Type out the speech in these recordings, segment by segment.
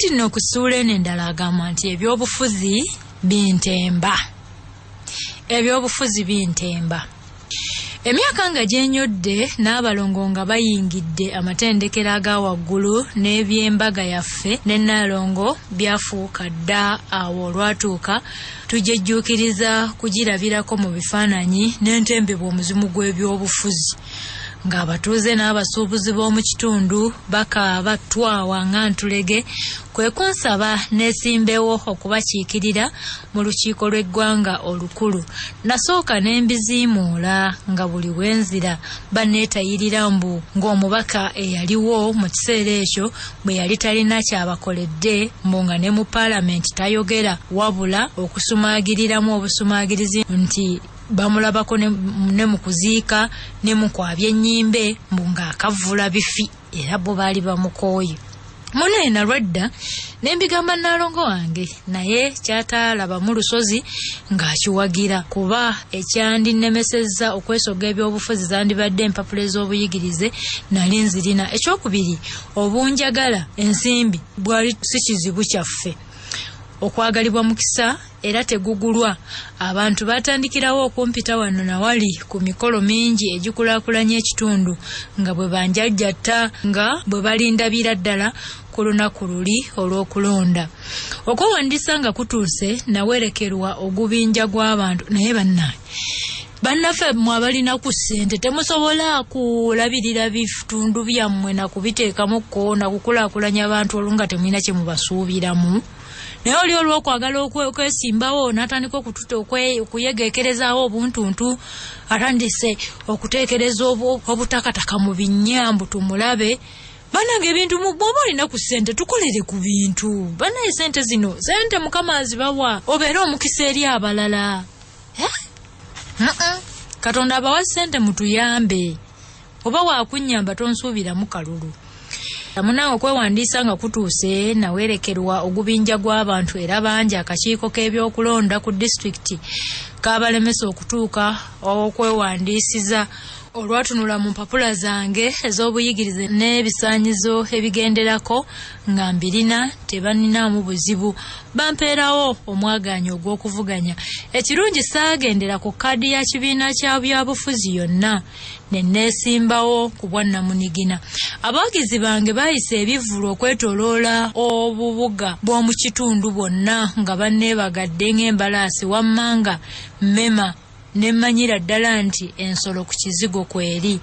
Kati nno ku ssuula eno endala agamba nti ebyobufuzi bintemba. Ebyobufuzi bintemba. Emyaka nga gyenyodde n'abalongo nga bayingidde amatendekero aga waggulu n'ebyembaga yaffe ne Nnalongo byafuuka dda awo olwatuuka tujejjuukiriza kugirabirako mu bifaananyi n'entembebwa omuzimu gw'ebyobufuzi ng'abatuuze n'abasuubuzi b'omu kitundu bakaaba twawa nga ntulege kwe kunsaba neesimbewo okubakiikirira mu lukiiko lw'eggwanga olukulu. Nasooka n'embiziimuula nga buli wenzira banneetayirira mbu ng'omubaka eyaliwo mu kiseera ekyo bwe yali talina kyabakoledde mbu nga ne mu paalamenti tayogera wabula okusumaagiriramu obusumaagirizi nti bamulabako ne mu kuziika ne mu kwabya ennyimbe mbu ng'akavvula bifi era bo baali bamukooye. Munne nalwadda ne mbigamba Nnalongo wange naye kyataalaba lusozi ng'akiwagira kuba ekyandinnemesezza okwesoga ebyobufuzi zandibadde empapula ez'obuyigirize nali nzirina. Ekyokubiri obunjagala ensimbi bwali si kizibu kyaffe. Okwagalibwa mukisa era tegugulwa. Abantu batandikirawo okumpita wano na wali ku mikolo mingi egikulaakulanya ekitundu nga bwe banjajjatta nga bwe balindabira ddala ku lunaku luli olw'okulonda. Okwewandiisa nga kutuuse nawerekerwa ogubinja gw'abantu naye bannaffe mmwe abalina ku ssente temusobola kulabirira bitundu byammwe na kubiteekamukko na kukulaakulanya abantu olunga temulina kye mubasuubiramu. Naye oli olw'okwagala okwesimbawo n'atandika okuyegeekerezaawo obuntuntu atandise okuteekereza obutakataka mu binnyambu tumulabe. Bannange ebintu bw'oba olina ku ssente tukolere ku bintu. Bannaye ssente zino ssente Mukama azibawa obeere omukisa eri abalala. Katonda abawa ssente mutuyambe. Oba waakunnyamba tonsuubiramu kalulu. Munange okwewandiisa nga kutuuse nawerekerwa ogubinja gw'abantu era bangi akakiiko k'ebyokulonda ku disitulikiti kaabalemesa okutuuka okwewandiisiza. Olwatunula mu mpapula zange ez'obuyigirize n'ebisaanyizo ebigenderako nga mbirina tebaninaamu buzibu bampeerawo omwagaanya ogw'okuvuganya. Ekirungi saagendera ku kkaadi ya kibiina kya byabufuzi yonna ne neesimbawo ku bwannamunigina. Abawagizi bange baayisa ebivvulu okwetooloola obubuga bw'omu kitundu bwonna nga banneebagadde ng'embalaasi wammanga mmema nemmanyira ddala nti ensolo ku kizigo kweri.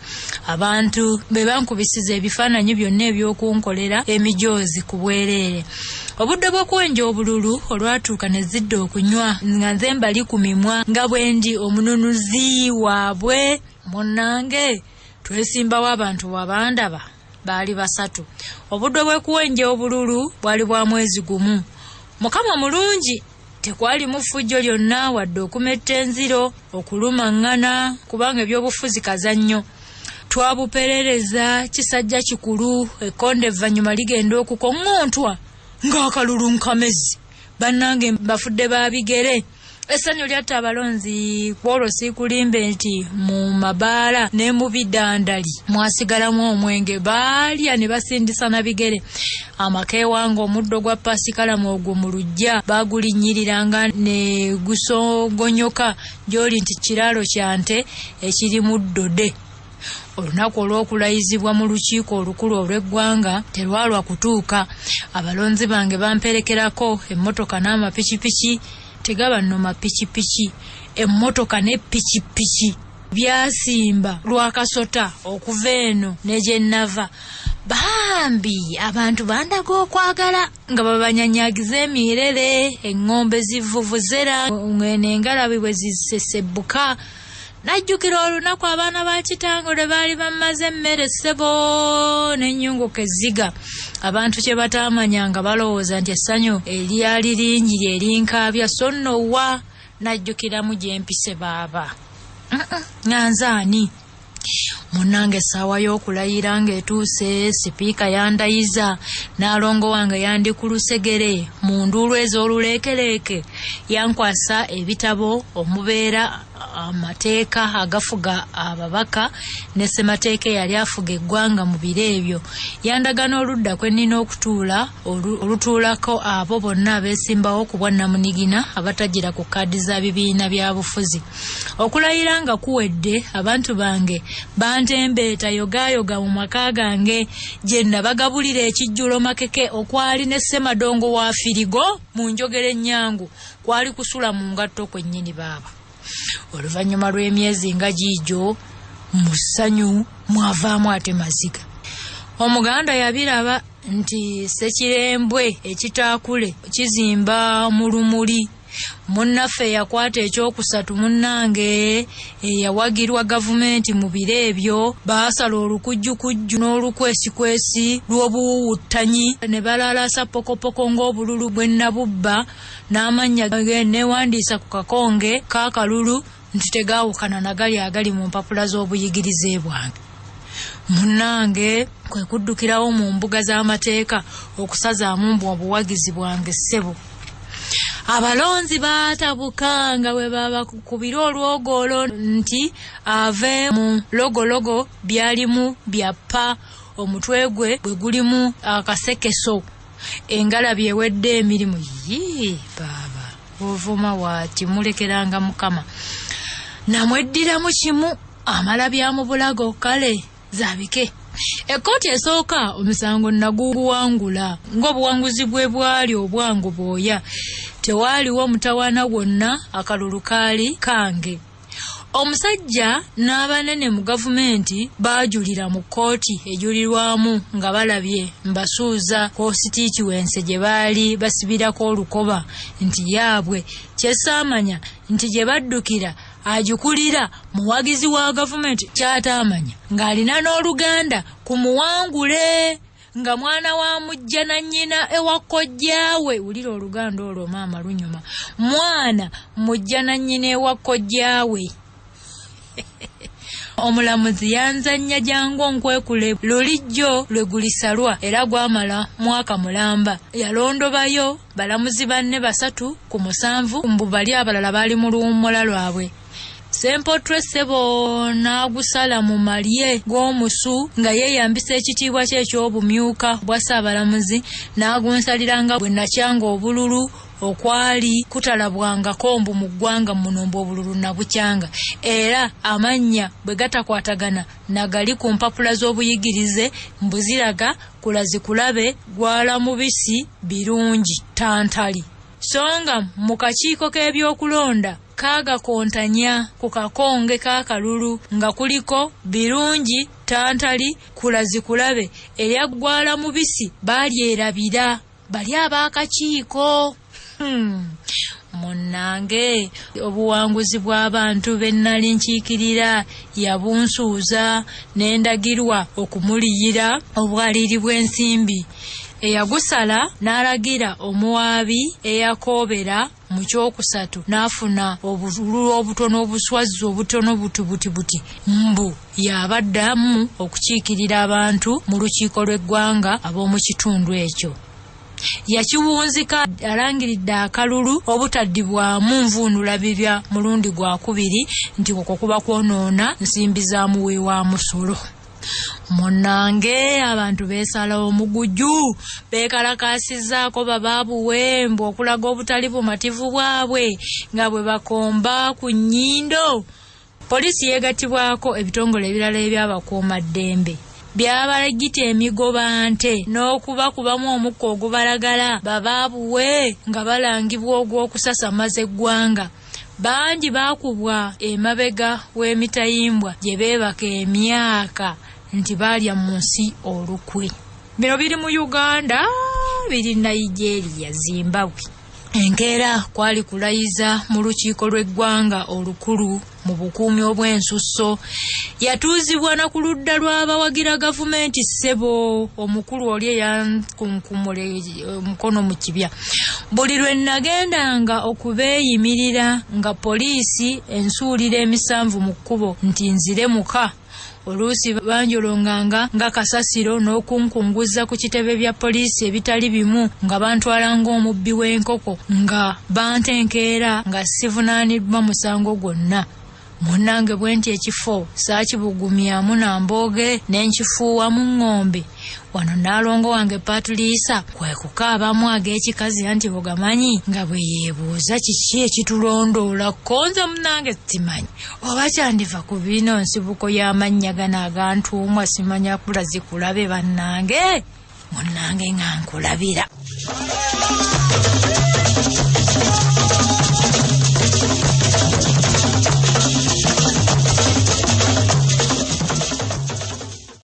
Abantu be bankubisiza ebifaananyi byonna ebyokunkolera emijoozi ku bwereere. Obudde bw'okuwenja obululu olwatuuka ne zidda okunywa nga nze mbali ku mimwa nga bwe ndi omununuzi waabwe. Munnange twesimbawo abantu wabandaba baali 3. Obudde bw'okuwenja obululu bwali bwa mwezi gumu. Mukama mulungi. Tekwali mufujjo lyonna wadde okumetta enziro okulumaŋŋana kubanga ebyobufuzi kazannyo. Twabuperereza kisajja kikulu ekkonde evvannyuma ligenda okukoŋŋontwa ng'akalulu nkamezi. Bannange bafudde babigere. Essanyu lyatta abalonzi kwolwo siikulimbe nti mu mabaala ne mu bidandali mwasigalamu omwenge baalya ne basindisa na bigere. Amakeewange omuddo gwa pasikalamu ogwo mu lujja baagulinnyiriranga ne gusogonyoka gy'oli nti kiraalo kya nte ekirimu ddode. Olunaku olw'okulayizibwa mu lukiiko olukulu olw'eggwanga terwalwa kutuuka. Abalonzi bange bamperekerako emmotoka n'amapikipiki. Tegaba nno mapikipiki, emmotoka ne pikipiki byasimba lwakasota okuva eno ne gye nnava. Bambi abantu bandaga okwagala nga babanyanyaagiza emirere, eŋŋombe zivuvuzera, ng'eno engalabi bwe zisesebbuka. Najjukira olunaku abaana ba kitango lwe baali bamaze emmere ssebo n'ennyunguka ezziga. Abantu kye bataamanya nga balowooza nti essanyu eryali lingi lye linkaabya so nno wa najjukiramu gye mpise baaba. Nganzaani. Munnange essaawa y'okulayira ng'etuuse sipiika yandayiza Nnalongo wange yandi ku lusegere mu nduulu ez'oluleekereeke yankwasa ebitabo omubeera amateeka agafuga ababaka ne ssemateeka yali afuga eggwanga mu biro ebyo. Yandagana oludda kwe nnina okutuula olutuulako abo bonna abeesimbawo ku bwannamunigina abatagira ku kkaadi za bibiina bya bufuzi. Okulayira nga kuwedde, abantu bange bantembeeta yogayoga mu maka gange gye nabagabulira ekijjulo makeke okwali ne Ssemadongo wa Firigo mu njogera ennyangu kwali kusula mu ngatto kwennyini baaba. Oluvannyuma lw'emyezi nga giijo mu ssanyu mwavaamu ate maziga. Omuganda yabiraba nti Ssekirembwe ekitaakule kizimba mu lumuli. Munnaffe yakwata ekyokusatu munnange yawagirwa gavumenti mu biro ebyo baasala olukujjukujju n'olukwesikwesi lw'obuwuwuttanyi ne balaalasa pokopoko ng'obululu bw'ennabubba n'amannya newandiisa ku kakonge k'akalulu nti tegaawukana na gali agali mu mpapula z'obuyigirize bwange. Munnange kwe kuddukirawo mu mbuga z'amateeka okusazaamu mbu obuwagizi bwange ssebo. Abalonzi baatabuka nga bwe babakubira olwogolo nti ave mu logologo byalimu byappa, omutwe gwe bwe gulimu akasekeso, engalabi ewedde emirimu. Baaba ovuma waati mulekeranga Mukama. Namweddiramu kimu amala byamu bulago kale zabike. Ekkooti esooka omusango naguwangula ng'obuwanguzi bwe bwali obwangu bwoya. Tewaaliwo mutawaana wonna, akalulu kaali kange. Omusajja n'abanene mu gavumenti baajulira mu kkooti ejulirwamu nga balabye mbasuuza kositiikiwense gye baali basibirako olukoba nti yaabwe kyesaamanya nti gye baddukira agikulira muwagizi wa gavumenti kyataamanya ng'alina n'oluganda ku muwangule nga mwana wa mujja na nnyina ewa kojjaawe. Wulira oluganda olwo maama lunyuma. Mwana mujja na nnyina ewa kojjaawe. Omulamuzi yanzannya jangu nkwekule lulijjo lwe gulisalwa era gwamala mwaka mulamba. Yalondobayo balamuzi banne 3 ku 7 mbu bali abalala baali mu luwummula lwabwe. Sempotwe Ssebo n'agusala mu malye g'omusu nga yeeyambisa ekitiibwa kye eky'obumyuka bwa Ssaabalamuzi n'agunsaliranga bwe nakyanga obululu okwali kutalabwangako mbu mu ggwanga muno mbu obululu nabukyanga, era amannya bwe gatakwatagana nagali ku mpapula z'obuyigirize mbu ziraga kulazi kulabe gwala mubisi birungi tantali. Songa mu kakiiko k'ebyokulonda kaagakontanya ku kakonge k'akalulu nga kuliko birungi tantali kulazi kulabe eryagwala mubisi balyerabira bali ab'akakiiko. Munnange obuwanguzi bw'abantu be nnali nkiikirira yabunsuuza n'endagirwa okumuliyira obwaliri bw'ensimbi. Eyagusala n'alagira omuwaabi eyakoobera mu kyokusatu n'afuna obululu obutono obuswazi obutono buti mbu yabaddamu okukiikirira abantu mu lukiiko lw'eggwanga ab'omu kitundu ekyo. Yakiwunzika alangiridde akalulu obutaddibwamu nvuunula bibya mulundi gwa 2 nti okwo kuba kwonoona nsimbi za muwi wa musolo. Munnange abantu beesala omugujju beekalakaasizaako babaabuwe mbu okulaga obutali bumativu bwabwe nga bwe bakomba ku nnyindo. Poliisi yeegattibwako ebitongole ebirala eby'abakuumaddembe byabalagita emigoba nte n'okubakubamu omukka ogubalagala babaabuwe nga balangibwa ogw'okusasamaza eggwanga. Bangi baakubwa emabega w'emitayimbwa gye beebaka emyaka nti baalya mu nsi olukwe. Bino biri mu Uganda, biri Nigeria, Zimbabwe. Enkeera kwali kulayiza mu lukiiko lw'eggwanga olukulu mu bukuumi obw'ensusso. Yatuuzibwa na ku ludda lw'abawagira gavumenti Ssebo. Omukulu oli eyankunkumule omukono mu kibya. Buli lwe nagendanga okubeeyimirira nga poliisi ensuulira emisanvu mu kkubo nti nzire muka, oluusi banjolonganga nga kasasiro n'okunkunguza ku kitebe bya poliisi ebitali bimu nga bantwala ng'omubbi w'enkoko nga bantenkeera nga sivunaaniddwa musango gwonna. Munnange bwenti ekifo saakibugumyamu na mboge n'enkifuuwamu ng'ombe. Wano Naalongo wange Patulisa kwe kukaabamu ag'ekikazi anti ogamanyi nga bwe yeebuuza kiki ekitulondoola konze munnange simanyi oba kyandiva ku bino nsibuko y'amannya gano agantuumwa simanya kulazi kulabe bannange munnange nga nkulabira.